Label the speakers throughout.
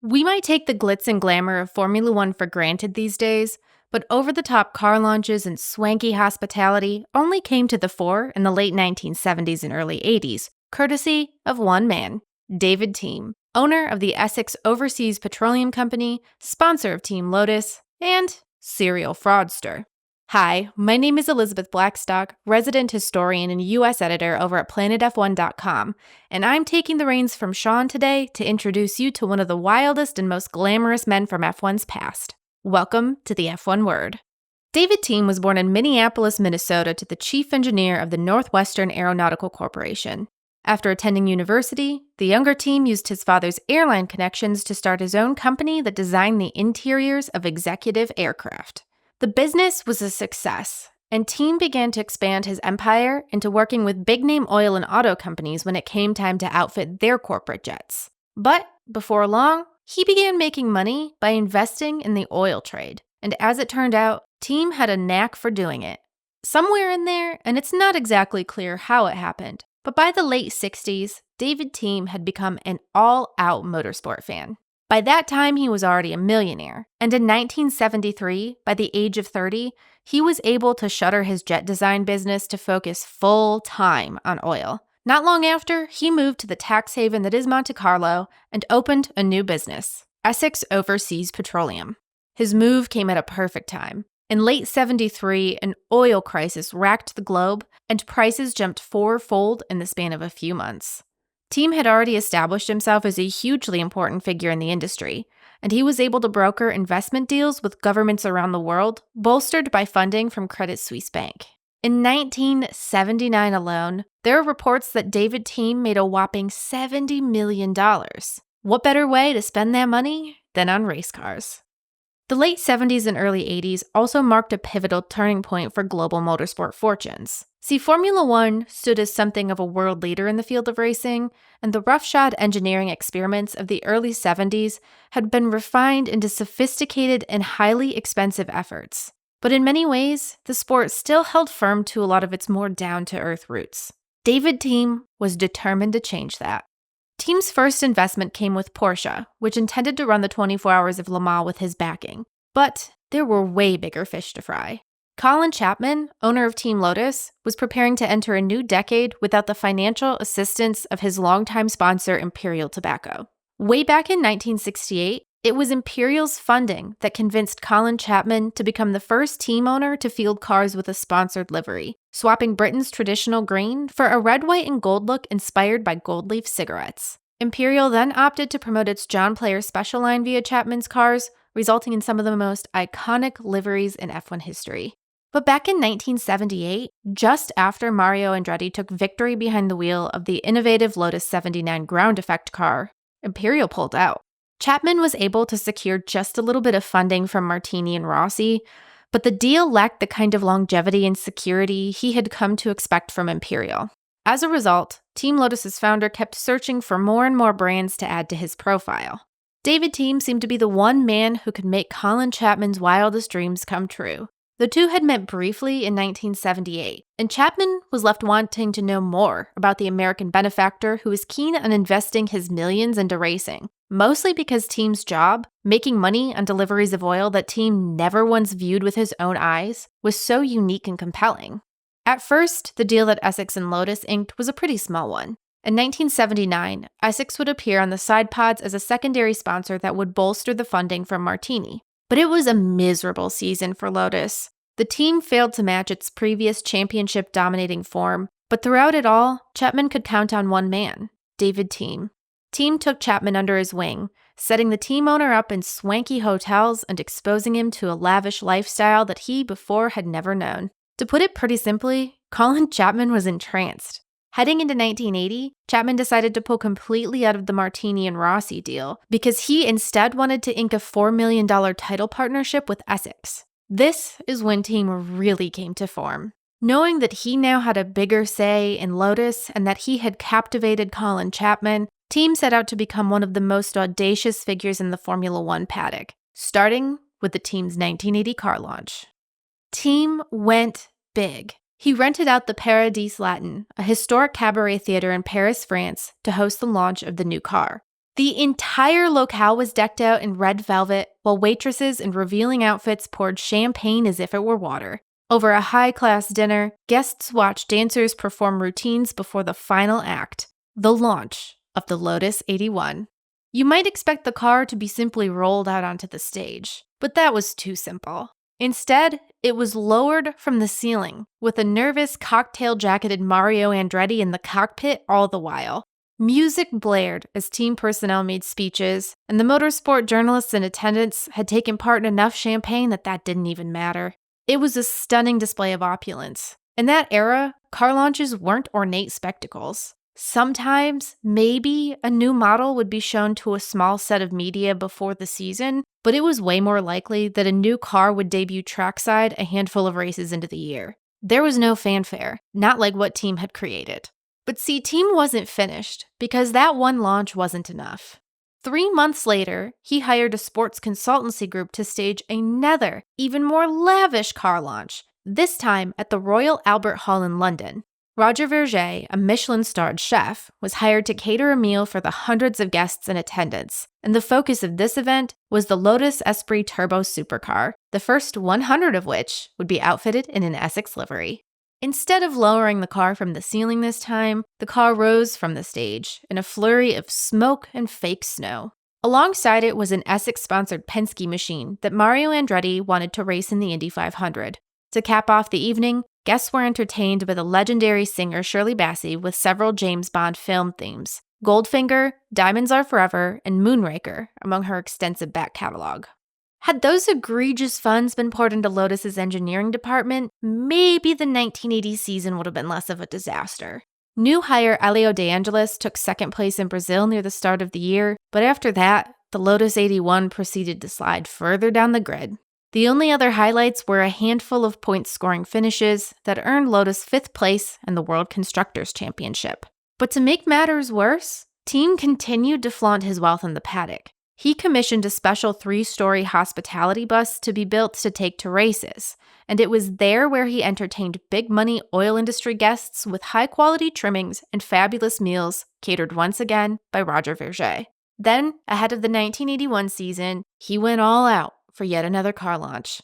Speaker 1: We might take the glitz and glamour of Formula One for granted these days, but over-the-top car launches and swanky hospitality only came to the fore in the late 1970s and early 80s, courtesy of one man, David Thieme, owner of the Essex Overseas Petroleum Company, sponsor of Team Lotus, and serial fraudster. Hi, my name is Elizabeth Blackstock, resident historian and U.S. editor over at planetf1.com, and I'm taking the reins from Sean today to introduce you to one of the wildest and most glamorous men from F1's past. Welcome to the F1 Word. David Thieme was born in Minneapolis, Minnesota to the chief engineer of the Northwestern Aeronautical Corporation. After attending university, the younger Thieme used his father's airline connections to start his own company that designed the interiors of executive aircraft. The business was a success, and Thieme began to expand his empire into working with big-name oil and auto companies when it came time to outfit their corporate jets. But before long, he began making money by investing in the oil trade, and as it turned out, Thieme had a knack for doing it. Somewhere in there, and it's not exactly clear how it happened, but by the late 60s, David Thieme had become an all-out motorsport fan. By that time, he was already a millionaire, and in 1973, by the age of 30, he was able to shutter his jet design business to focus full-time on oil. Not long after, he moved to the tax haven that is Monte Carlo and opened a new business, Essex Overseas Petroleum. His move came at a perfect time. In late 73, an oil crisis racked the globe, and prices jumped fourfold in the span of a few months. Thieme had already established himself as a hugely important figure in the industry, and he was able to broker investment deals with governments around the world, bolstered by funding from Credit Suisse Bank. In 1979 alone, there are reports that David Thieme made a whopping $70 million. What better way to spend that money than on race cars? The late 70s and early 80s also marked a pivotal turning point for global motorsport fortunes. See, Formula One stood as something of a world leader in the field of racing, and the roughshod engineering experiments of the early 70s had been refined into sophisticated and highly expensive efforts. But in many ways, the sport still held firm to a lot of its more down-to-earth roots. David Thieme was determined to change that. Thieme's first investment came with Porsche, which intended to run the 24 Hours of Le Mans with his backing. But there were way bigger fish to fry. Colin Chapman, owner of Team Lotus, was preparing to enter a new decade without the financial assistance of his longtime sponsor, Imperial Tobacco. Way back in 1968, it was Imperial's funding that convinced Colin Chapman to become the first team owner to field cars with a sponsored livery, swapping Britain's traditional green for a red, white, and gold look inspired by gold leaf cigarettes. Imperial then opted to promote its John Player Special line via Chapman's cars, resulting in some of the most iconic liveries in F1 history. But back in 1978, just after Mario Andretti took victory behind the wheel of the innovative Lotus 79 ground effect car, Imperial pulled out. Chapman was able to secure just a little bit of funding from Martini and Rossi, but the deal lacked the kind of longevity and security he had come to expect from Imperial. As a result, Team Lotus's founder kept searching for more and more brands to add to his profile. David Thieme seemed to be the one man who could make Colin Chapman's wildest dreams come true. The two had met briefly in 1978, and Chapman was left wanting to know more about the American benefactor who was keen on investing his millions into racing, mostly because Thieme's job, making money on deliveries of oil that Thieme never once viewed with his own eyes, was so unique and compelling. At first, the deal that Essex and Lotus inked was a pretty small one. In 1979, Essex would appear on the side pods as a secondary sponsor that would bolster the funding from Martini. But it was a miserable season for Lotus. The team failed to match its previous championship-dominating form, but throughout it all, Chapman could count on one man, David Thieme. Thieme took Chapman under his wing, setting the team owner up in swanky hotels and exposing him to a lavish lifestyle that he before had never known. To put it pretty simply, Colin Chapman was entranced. Heading into 1980, Chapman decided to pull completely out of the Martini and Rossi deal because he instead wanted to ink a $4 million title partnership with Essex. This is when Thieme really came to form. Knowing that he now had a bigger say in Lotus and that he had captivated Colin Chapman, Thieme set out to become one of the most audacious figures in the Formula One paddock, starting with the team's 1980 car launch. Thieme went big. He rented out the Paradis Latin, a historic cabaret theater in Paris, France, to host the launch of the new car. The entire locale was decked out in red velvet, while waitresses in revealing outfits poured champagne as if it were water. Over a high-class dinner, guests watched dancers perform routines before the final act, the launch of the Lotus 81. You might expect the car to be simply rolled out onto the stage, but that was too simple. Instead, it was lowered from the ceiling, with a nervous, cocktail-jacketed Mario Andretti in the cockpit all the while. Music blared as team personnel made speeches, and the motorsport journalists in attendance had taken part in enough champagne that didn't even matter. It was a stunning display of opulence. In that era, car launches weren't ornate spectacles. Sometimes, maybe, a new model would be shown to a small set of media before the season, but it was way more likely that a new car would debut trackside a handful of races into the year. There was no fanfare, not like what Thieme had created. But see, Thieme wasn't finished, because that one launch wasn't enough. 3 months later, he hired a sports consultancy group to stage another, even more lavish car launch, this time at the Royal Albert Hall in London. Roger Verger, a Michelin-starred chef, was hired to cater a meal for the hundreds of guests in attendance, and the focus of this event was the Lotus Esprit Turbo supercar, the first 100 of which would be outfitted in an Essex livery. Instead of lowering the car from the ceiling this time, the car rose from the stage in a flurry of smoke and fake snow. Alongside it was an Essex-sponsored Penske machine that Mario Andretti wanted to race in the Indy 500. To cap off the evening, guests were entertained by the legendary singer Shirley Bassey with several James Bond film themes: Goldfinger, Diamonds Are Forever, and Moonraker among her extensive back catalog. Had those egregious funds been poured into Lotus's engineering department, maybe the 1980 season would have been less of a disaster. New hire Elio De Angelis took second place in Brazil near the start of the year, but after that, the Lotus 81 proceeded to slide further down the grid. The only other highlights were a handful of point-scoring finishes that earned Lotus 5th place in the World Constructors' Championship. But to make matters worse, Thieme continued to flaunt his wealth in the paddock. He commissioned a special 3-story hospitality bus to be built to take to races, and it was there where he entertained big-money oil industry guests with high-quality trimmings and fabulous meals, catered once again by Roger Verger. Then, ahead of the 1981 season, he went all out for yet another car launch.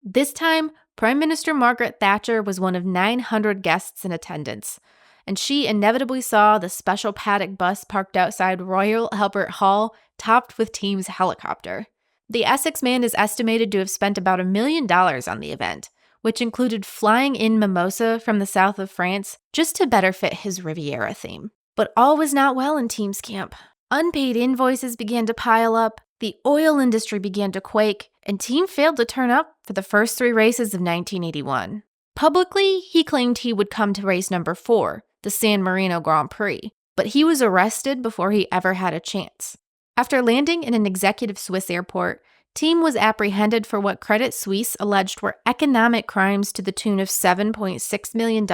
Speaker 1: This time, Prime Minister Margaret Thatcher was one of 900 guests in attendance, and she inevitably saw the special paddock bus parked outside Royal Albert Hall topped with Thieme's helicopter. The Essex man is estimated to have spent about $1 million on the event, which included flying in mimosa from the south of France just to better fit his Riviera theme. But all was not well in Thieme's camp. Unpaid invoices began to pile up, the oil industry began to quake, and Thieme failed to turn up for the first 3 races of 1981. Publicly, he claimed he would come to race number 4, the San Marino Grand Prix, but he was arrested before he ever had a chance. After landing in an executive Swiss airport, Thieme was apprehended for what Credit Suisse alleged were economic crimes to the tune of $7.6 million.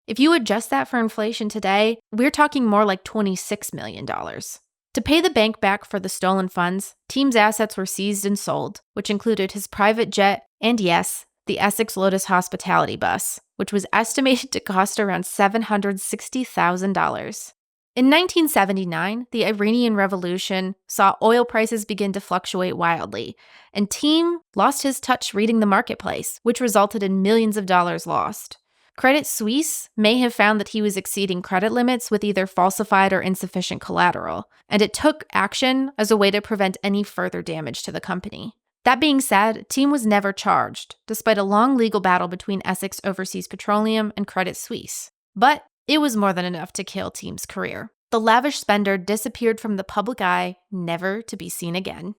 Speaker 1: If you adjust that for inflation today, we're talking more like $26 million. To pay the bank back for the stolen funds, Thieme's assets were seized and sold, which included his private jet and, yes, the Essex Lotus hospitality bus, which was estimated to cost around $760,000. In 1979, the Iranian Revolution saw oil prices begin to fluctuate wildly, and Thieme lost his touch reading the marketplace, which resulted in millions of dollars lost. Credit Suisse may have found that he was exceeding credit limits with either falsified or insufficient collateral, and it took action as a way to prevent any further damage to the company. That being said, Thieme was never charged, despite a long legal battle between Essex Overseas Petroleum and Credit Suisse. But it was more than enough to kill Thieme's career. The lavish spender disappeared from the public eye, never to be seen again.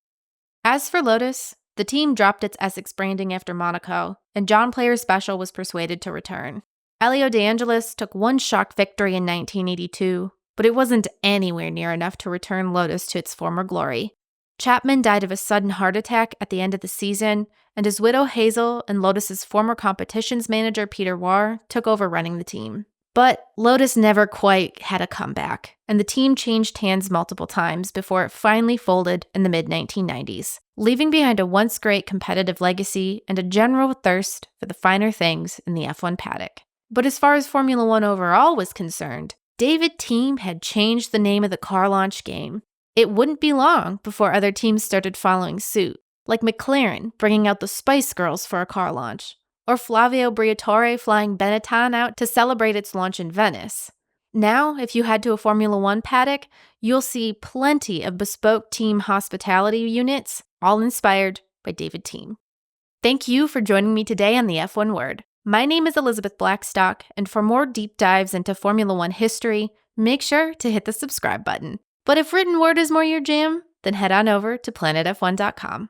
Speaker 1: As for Lotus, the team dropped its Essex branding after Monaco, and John Player Special was persuaded to return. Elio De Angelis took one shock victory in 1982, but it wasn't anywhere near enough to return Lotus to its former glory. Chapman died of a sudden heart attack at the end of the season, and his widow Hazel and Lotus's former competitions manager Peter Warr took over running the team. But Lotus never quite had a comeback, and the team changed hands multiple times before it finally folded in the mid-1990s, leaving behind a once great competitive legacy and a general thirst for the finer things in the F1 paddock. But as far as Formula One overall was concerned, David Thieme had changed the name of the car launch game. It wouldn't be long before other teams started following suit, like McLaren bringing out the Spice Girls for a car launch, or Flavio Briatore flying Benetton out to celebrate its launch in Venice. Now, if you head to a Formula One paddock, you'll see plenty of bespoke team hospitality units, all inspired by David Thieme. Thank you for joining me today on the F1 Word. My name is Elizabeth Blackstock, and for more deep dives into Formula One history, make sure to hit the subscribe button. But if written word is more your jam, then head on over to planetf1.com.